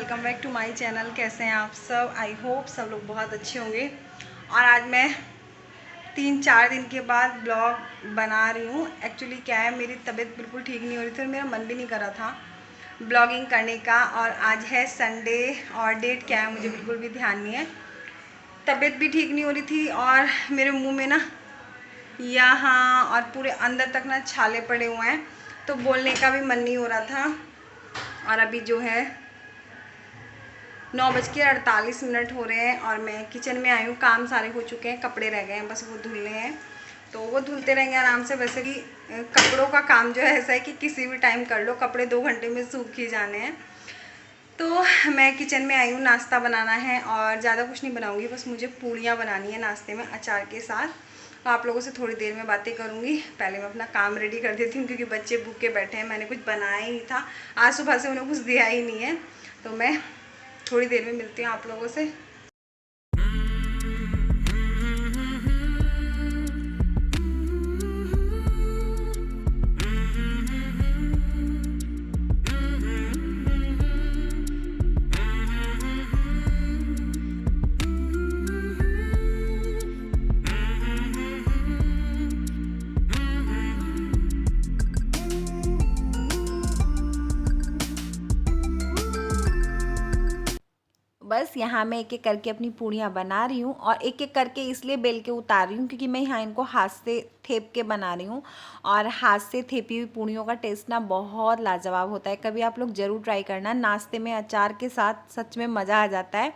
Welcome back to my channel. कैसे हैं आप सब? आई होप सब लोग बहुत अच्छे होंगे। और आज मैं 3-4 दिन के बाद ब्लॉग बना रही हूँ। एक्चुअली क्या है, मेरी तबीयत बिल्कुल ठीक नहीं हो रही थी और मेरा मन भी नहीं कर रहा था ब्लॉगिंग करने का। और आज है संडे और डेट क्या है मुझे बिल्कुल भी ध्यान नहीं है। तबीयत भी ठीक नहीं हो रही थी और मेरे मुँह में ना यहाँ और पूरे अंदर तक ना छाले पड़े हुए हैं, तो बोलने का भी मन नहीं हो रहा था। और अभी जो है 9:48 हो रहे हैं और मैं किचन में आई हूँ। काम सारे हो चुके हैं, कपड़े रह गए हैं, बस वो धुलने हैं, तो वो धुलते रहेंगे आराम से। वैसे भी कपड़ों का काम जो है ऐसा है कि किसी भी टाइम कर लो, कपड़े 2 घंटे में सूख ही जाने हैं। तो मैं किचन में आई हूँ, नाश्ता बनाना है और ज़्यादा कुछ नहीं बनाऊँगी, बस मुझे पूड़ियाँ बनानी है नाश्ते में अचार के साथ। तो आप लोगों से थोड़ी देर में बातें करूँगी। पहले मैं अपना काम रेडी कर देती हूँ क्योंकि बच्चे भूखे बैठे हैं। मैंने कुछ बनाया ही नहीं था, आज सुबह से उन्हें कुछ दिया ही नहीं है। तो मैं थोड़ी देर में मिलती हूँ आप लोगों से। बस यहाँ मैं एक एक करके अपनी पूड़ियाँ बना रही हूँ और एक एक करके इसलिए बेल के उतार रही हूँ क्योंकि मैं यहाँ इनको हाथ से थेप के बना रही हूँ। और हाथ से थेपी हुई पूड़ियों का टेस्ट ना बहुत लाजवाब होता है। कभी आप लोग ज़रूर ट्राई करना, नाश्ते में अचार के साथ सच में मज़ा आ जाता है।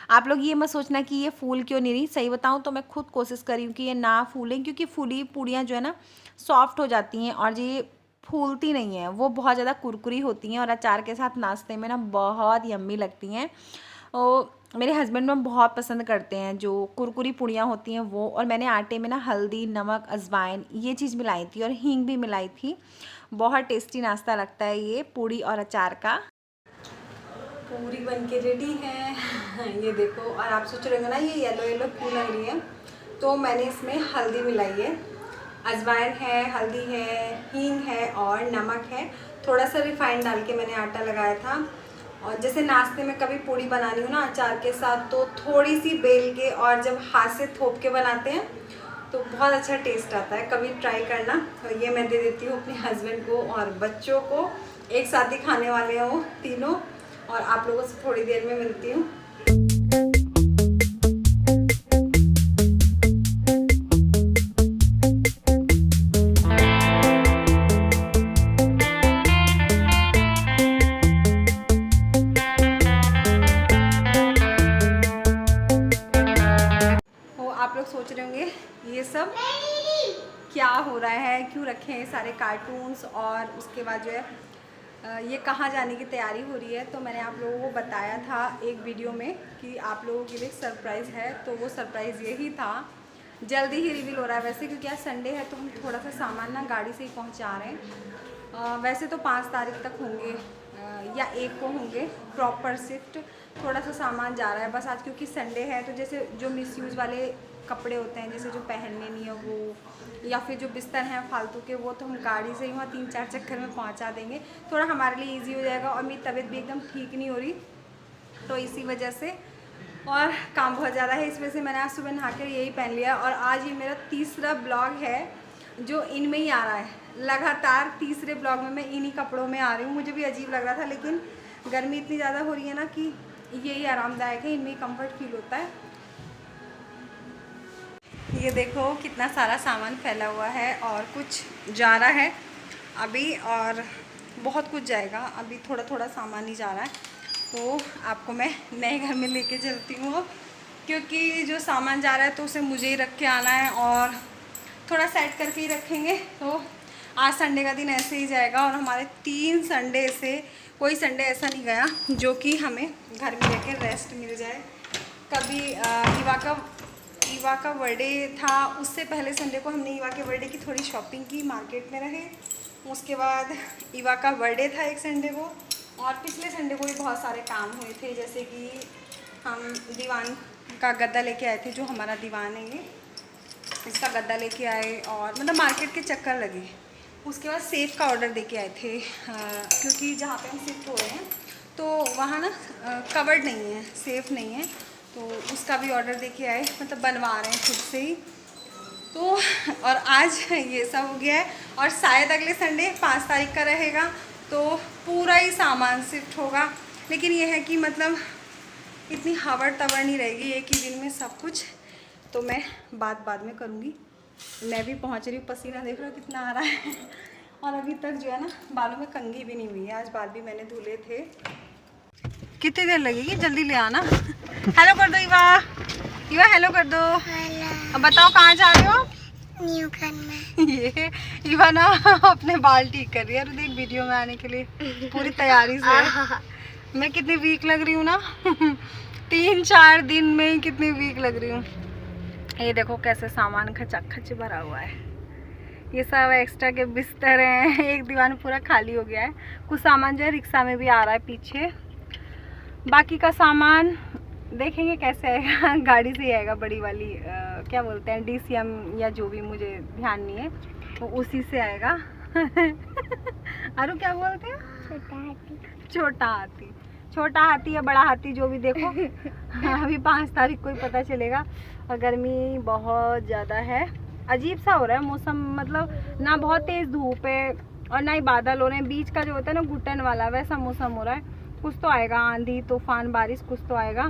आप लोग ये मत सोचना कि ये फूल क्यों नहीं रही। सही बताऊँ तो मैं खुद कोशिश करी हूँ कि ये ना फूलें, क्योंकि फूली पूड़ियाँ जो है ना सॉफ्ट हो जाती हैं और ये फूलती नहीं हैं, वो बहुत ज़्यादा कुरकुरी होती हैं और अचार के साथ नाश्ते में ना बहुत यम्मी लगती हैं। मेरे हस्बैंड में बहुत पसंद करते हैं जो कुरकुरी पूड़ियाँ होती हैं वो। और मैंने आटे में ना हल्दी, नमक, अजवाइन ये चीज़ मिलाई थी और हींग भी मिलाई थी। बहुत टेस्टी नाश्ता लगता है ये पूड़ी और अचार का। पूरी बन के रेडी है ये देखो। और आप सोच रहे हो ना ये येलो येलो क्यों लग रही है, तो मैंने इसमें हल्दी मिलाई है, अजवाइन है, हल्दी है, हींग है और नमक है। थोड़ा सा रिफाइंड डाल के मैंने आटा लगाया था। और जैसे नाश्ते में कभी पूड़ी बनानी हो ना अचार के साथ, तो थोड़ी सी बेल के और जब हाथ से थोप के बनाते हैं तो बहुत अच्छा टेस्ट आता है। कभी ट्राई करना। तो ये मैं दे देती हूँ अपने हस्बैंड को और बच्चों को, एक साथ ही खाने वाले हैं वो तीनों। और आप लोगों से थोड़ी देर में मिलती हूँ। आप लोग सोच रहे होंगे ये सब क्या हो रहा है, क्यों रखे हैं सारे कार्टून्स, और उसके बाद जो है ये कहाँ जाने की तैयारी हो रही है। तो मैंने आप लोगों को बताया था एक वीडियो में कि आप लोगों के लिए सरप्राइज़ है, तो वो सरप्राइज़ यही था। जल्दी ही रिवील हो रहा है वैसे, क्योंकि आज संडे है तो हम थोड़ा सा सामान ना गाड़ी से ही पहुँचा रहे हैं। वैसे तो 5 तारीख तक होंगे या 1 को होंगे प्रॉपर शिफ्ट। थोड़ा सा सामान जा रहा है बस आज, क्योंकि संडे है। तो जैसे जो मिसयूज़ वाले कपड़े होते हैं, जैसे जो पहनने नहीं है वो, या फिर जो बिस्तर हैं फालतू के, वो तो हम गाड़ी से ही वहाँ 3-4 चक्कर में पहुँचा देंगे। थोड़ा हमारे लिए इजी हो जाएगा। और मेरी तबीयत भी एकदम ठीक नहीं हो रही, तो इसी वजह से, और काम बहुत ज़्यादा है, इस वजह से मैंने आज सुबह नहा कर यही पहन लिया। और आज ये मेरा तीसरा ब्लॉग है जो इनमें ही आ रहा है। लगातार तीसरे ब्लॉग में मैं इन्हीं कपड़ों में आ रही हूँ। मुझे भी अजीब लग रहा था, लेकिन गर्मी इतनी ज़्यादा हो रही है ना कि यही आरामदायक है, इनमें कम्फर्ट फील होता है। ये देखो कितना सारा सामान फैला हुआ है और कुछ जा रहा है अभी, और बहुत कुछ जाएगा। अभी थोड़ा थोड़ा सामान ही जा रहा है, तो आपको मैं नए घर में लेके चलती हूँ अब, क्योंकि जो सामान जा रहा है तो उसे मुझे ही रख के आना है और थोड़ा सेट करके ही रखेंगे। तो आज संडे का दिन ऐसे ही जाएगा। और हमारे 3 संडे से कोई संडे ऐसा नहीं गया जो कि हमें घर में रह के रेस्ट मिल जाए। कभी ईवा का बर्थडे था, उससे पहले संडे को हमने ईवा के बर्थडे की थोड़ी शॉपिंग की, मार्केट में रहे। उसके बाद ईवा का बर्थडे था एक संडे को, और पिछले संडे को भी बहुत सारे काम हुए थे। जैसे कि हम दीवान का गद्दा लेके आए थे, जो हमारा दीवान है ये, इसका गद्दा लेके आए, और मतलब मार्केट के चक्कर लगे। उसके बाद सेफ़ का ऑर्डर देके आए थे, क्योंकि जहाँ पे हम शिफ्ट हो रहे हैं तो वहाँ ना कवर्ड नहीं है, सेफ़ नहीं है, तो उसका भी ऑर्डर दे के आए, मतलब बनवा रहे हैं खुद से ही। तो और आज ये सब हो गया है और शायद अगले संडे 5 तारीख का रहेगा तो पूरा ही सामान शिफ्ट होगा। लेकिन ये है कि मतलब इतनी हवड़ तवड़ नहीं रहेगी एक ही दिन में सब कुछ, तो मैं बाद में करूँगी। मैं भी पहुँच रही हूँ, पसीना देख रहा हूँ कितना आ रहा है और अभी तक जो है ना बालों में कंघी भी नहीं हुई है। आज बाल भी मैंने धुले थे। कितनी देर लगेगी, जल्दी ले आना। हेलो कर दो इवा, इवा हेलो कर दो। अब बताओ कहाँ जा रहे हो? न्यू घर में। ये इवा ना अपने बाल ठीक कर रही है देख, वीडियो में आने के लिए पूरी तैयारी से। मैं कितनी वीक लग रही हूँ ना 3-4 दिन में कितनी वीक लग रही हूँ। ये देखो कैसे सामान खच भरा हुआ है। ये सब एक्स्ट्रा के बिस्तर हैं, एक दीवान पूरा खाली हो गया है। कुछ सामान जो है रिक्शा में भी आ रहा है पीछे, बाकी का सामान देखेंगे कैसे आएगा। गाड़ी से ही आएगा, बड़ी वाली क्या बोलते हैं DCM या जो भी, मुझे ध्यान नहीं है, तो उसी से आएगा। अरु क्या बोलते हैं? छोटा हाथी। छोटा हाथी, छोटा हाथी या बड़ा हाथी जो भी, देखो अभी 5 तारीख को ही पता चलेगा। और गर्मी बहुत ज़्यादा है, अजीब सा हो रहा है मौसम, मतलब ना बहुत तेज़ धूप है और ना ही बादल हो रहे हैं, बीच का जो होता है ना घुटन वाला, वैसा मौसम हो रहा है। कुछ तो आएगा, आंधी तूफान बारिश कुछ तो आएगा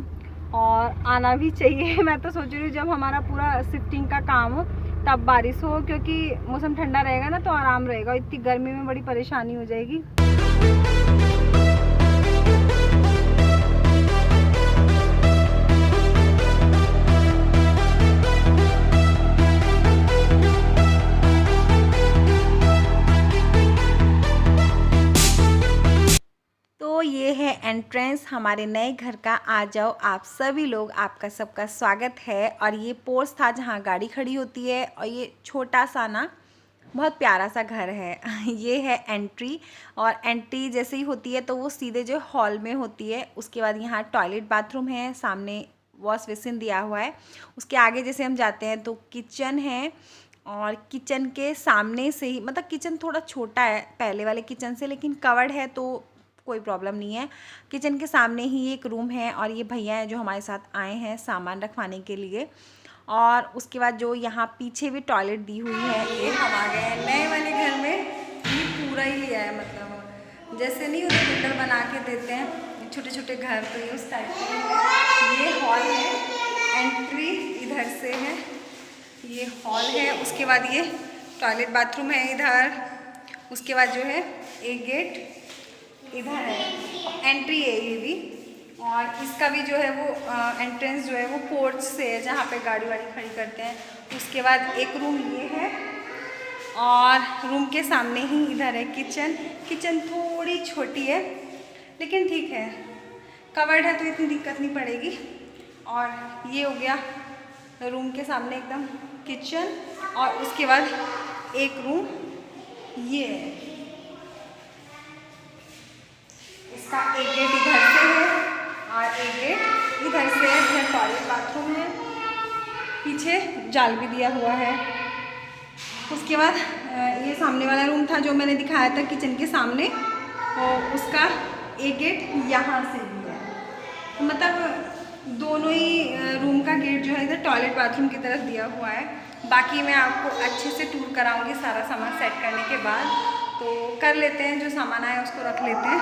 और आना भी चाहिए। मैं तो सोच रही हूँ जब हमारा पूरा शिफ्टिंग का काम हो तब बारिश हो, क्योंकि मौसम ठंडा रहेगा ना तो आराम रहेगा। इतनी गर्मी में बड़ी परेशानी हो जाएगी। तो ये है एंट्रेंस हमारे नए घर का। आ जाओ आप सभी लोग, आपका सबका स्वागत है। और ये पोर्च था जहाँ गाड़ी खड़ी होती है और ये छोटा सा ना बहुत प्यारा सा घर है। ये है एंट्री, और एंट्री जैसे ही होती है तो वो सीधे जो हॉल में होती है। उसके बाद यहाँ टॉयलेट बाथरूम है, सामने वॉश बेसिन दिया हुआ है। उसके आगे जैसे हम जाते हैं तो किचन है, और किचन के सामने से ही, मतलब किचन थोड़ा छोटा है पहले वाले किचन से, लेकिन कवर्ड है तो कोई प्रॉब्लम नहीं है। किचन के सामने ही एक रूम है और ये भैया हैं जो हमारे साथ आए हैं सामान रखवाने के लिए। और उसके बाद जो यहाँ पीछे भी टॉयलेट दी हुई है। ये हम आ गए हैं नए वाले घर में। ये पूरा ही लिया है, मतलब जैसे नहीं होते बिल्डर बना के देते हैं छोटे छोटे घर, तो ये उस टाइप का। ये हॉल है, एंट्री इधर से है, ये हॉल है। उसके बाद ये टॉयलेट बाथरूम है इधर। उसके बाद जो है एक गेट इधर है, एंट्री है ये भी। और इसका भी जो है वो एंट्रेंस जो है वो पोर्च से है, जहाँ पे गाड़ी वाड़ी खड़ी करते हैं। उसके बाद एक रूम ये है, और रूम के सामने ही इधर है किचन। किचन थोड़ी छोटी है लेकिन ठीक है, कवर्ड है तो इतनी दिक्कत नहीं पड़ेगी। और ये हो गया रूम के सामने एकदम किचन। और उसके बाद एक रूम ये है, इसका एक गेट इधर से है और एक गेट इधर से है। इधर टॉयलेट बाथरूम है, पीछे जाल भी दिया हुआ है। उसके बाद ये सामने वाला रूम था जो मैंने दिखाया था किचन के सामने, और उसका एक गेट यहाँ से भी है। तो मतलब दोनों ही रूम का गेट जो है इधर टॉयलेट बाथरूम की तरफ दिया हुआ है। बाकी मैं आपको अच्छे से टूर कराऊंगी सारा सामान सेट करने के बाद। तो कर लेते हैं, जो सामान आया उसको रख लेते हैं।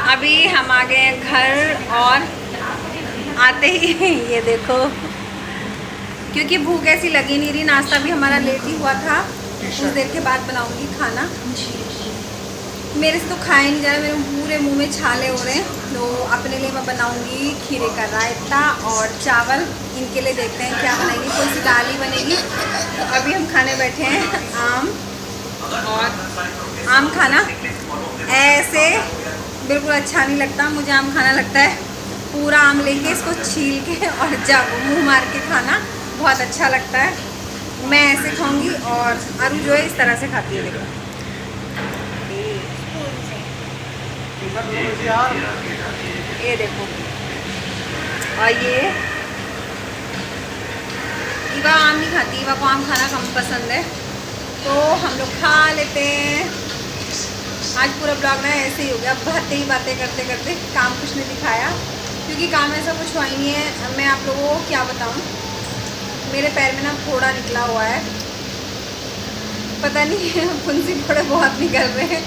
अभी हम आ गए हैं घर, और आते ही ये देखो, क्योंकि भूख ऐसी लगी नहीं रही, नाश्ता भी हमारा लेट ही हुआ था। कुछ देर के बाद बनाऊंगी खाना। मेरे से तो खाया नहीं जा रहा, मेरे पूरे मुंह में छाले हो रहे हैं। तो अपने लिए मैं बनाऊंगी खीरे का रायता और चावल। इनके लिए देखते हैं क्या बनाएंगे, कोई सी दाल ही बनेगी। तो अभी हम खाने बैठे हैं आम, और आम खाना ऐसे बिल्कुल अच्छा नहीं लगता। मुझे आम खाना लगता है पूरा आम लेके इसको छील के और जब मुँह मार के खाना बहुत अच्छा लगता है। मैं ऐसे खाऊंगी और अरु जो है इस तरह से खाती है। देखो ये देखो, और ईवा आम नहीं खाती, ईवा को आम खाना कम पसंद है, तो हम लोग खा लेते हैं। आज पूरा ब्लॉग ना ऐसे ही हो गया, बातें करते करते, काम कुछ नहीं दिखाया क्योंकि काम ऐसा कुछ हुआ ही नहीं है। मैं आप लोगों को क्या बताऊँ, मेरे पैर में ना फोड़ा निकला हुआ है, पता नहीं फुंसी फोड़े बहुत निकल रहे हैं।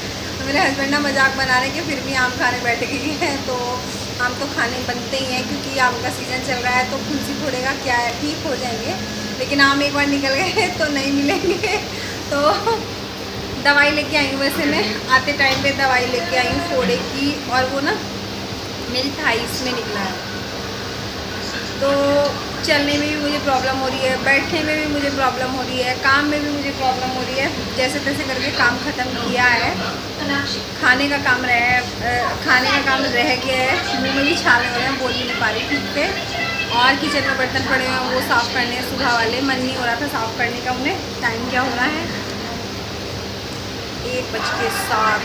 मेरे हस्बैंड ना मजाक बना रहे हैं कि फिर भी आम खाने बैठ गई है, तो आम तो खाने बनते ही हैं क्योंकि आम का सीज़न चल रहा है, तो फुंसी फोड़ेगा क्या है, ठीक हो जाएंगे। लेकिन आम एक बार निकल गए तो नहीं मिलेंगे, तो दवाई लेके आई हूँ। वैसे मैं आते टाइम पे दवाई लेके आई हूँ फोड़े की, और वो ना मेरी थाइस में निकला है, तो चलने में भी मुझे प्रॉब्लम हो रही है, बैठने में भी मुझे प्रॉब्लम हो रही है, काम में भी मुझे प्रॉब्लम हो रही है। जैसे तैसे करके काम ख़त्म किया है, खाने का काम रह गया है, मुंह में भी छाले हो रहे हैं, बोल ही नहीं पा रही ठीक से। और किचन में बर्तन पड़े हुए हैं, वो साफ़ करने हैं सुबह वाले, मन नहीं हो रहा था साफ़ करने का। उन्हें टाइम क्या हो रहा है, 1:07।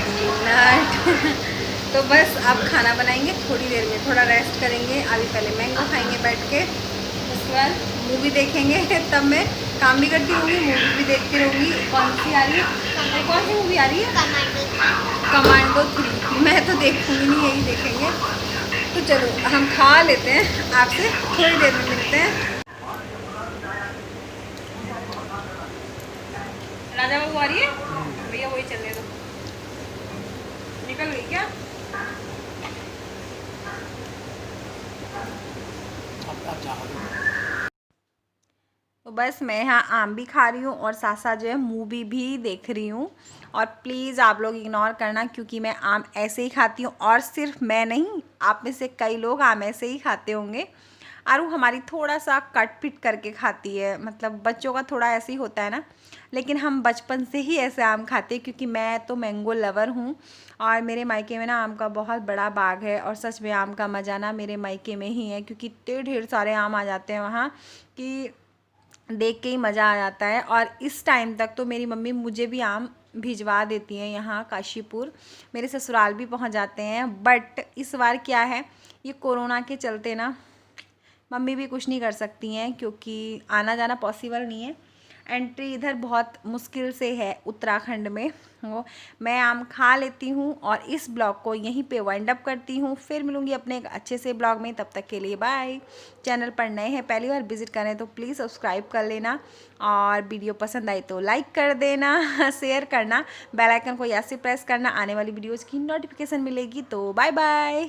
तो बस अब खाना बनाएंगे थोड़ी देर में, थोड़ा रेस्ट करेंगे। अभी पहले मैंगो खाएंगे बैठ के, उसके बाद मूवी देखेंगे, तब मैं काम भी करती रहूँगी, मूवी भी देखती रहूँगी। कौन सी आ रही है, कौन सी मूवी आ रही है? कमांडो 3। मैं तो देखूँगी नहीं, यही देखेंगे। तो चलो हम खा लेते हैं, आपसे थोड़ी देर में मिलते हैं। राजा बाबू आ रही है भैया, वही चलने दो। निकल गई क्या? तो बस मैं यहाँ आम भी खा रही हूँ और साथ साथ जो है मूवी भी देख रही हूँ। और प्लीज़ आप लोग इग्नोर करना क्योंकि मैं आम ऐसे ही खाती हूँ, और सिर्फ मैं नहीं, आप में से कई लोग आम ऐसे ही खाते होंगे। आरू हमारी थोड़ा सा कट पिट करके खाती है, मतलब बच्चों का थोड़ा ऐसे ही होता है ना, लेकिन हम बचपन से ही ऐसे आम खाते हैं क्योंकि मैं तो मैंगो लवर हूँ और मेरे मायके में ना आम का बहुत बड़ा बाग है। और सच में आम का मज़ा ना मेरे मायके में ही है क्योंकि इतने ढेर सारे आम आ जाते हैं वहाँ कि देख के ही मज़ा आ जाता है। और इस टाइम तक तो मेरी मम्मी मुझे भी आम भिजवा देती हैं, यहाँ काशीपुर मेरे ससुराल भी पहुँच जाते हैं। बट इस बार क्या है, ये कोरोना के चलते ना मम्मी भी कुछ नहीं कर सकती हैं क्योंकि आना जाना पॉसिबल नहीं है। एंट्री इधर बहुत मुश्किल से है उत्तराखंड में। वो मैं आम खा लेती हूँ और इस ब्लॉग को यहीं पे वाइंड अप करती हूँ। फिर मिलूँगी अपने एक अच्छे से ब्लॉग में, तब तक के लिए बाय। चैनल पर नए हैं, पहली बार विजिट करें तो प्लीज़ सब्सक्राइब कर लेना, और वीडियो पसंद आई तो लाइक कर देना, शेयर करना, बेल आइकन को यहाँ से प्रेस करना, आने वाली वीडियोज़ की नोटिफिकेशन मिलेगी। तो बाय बाय।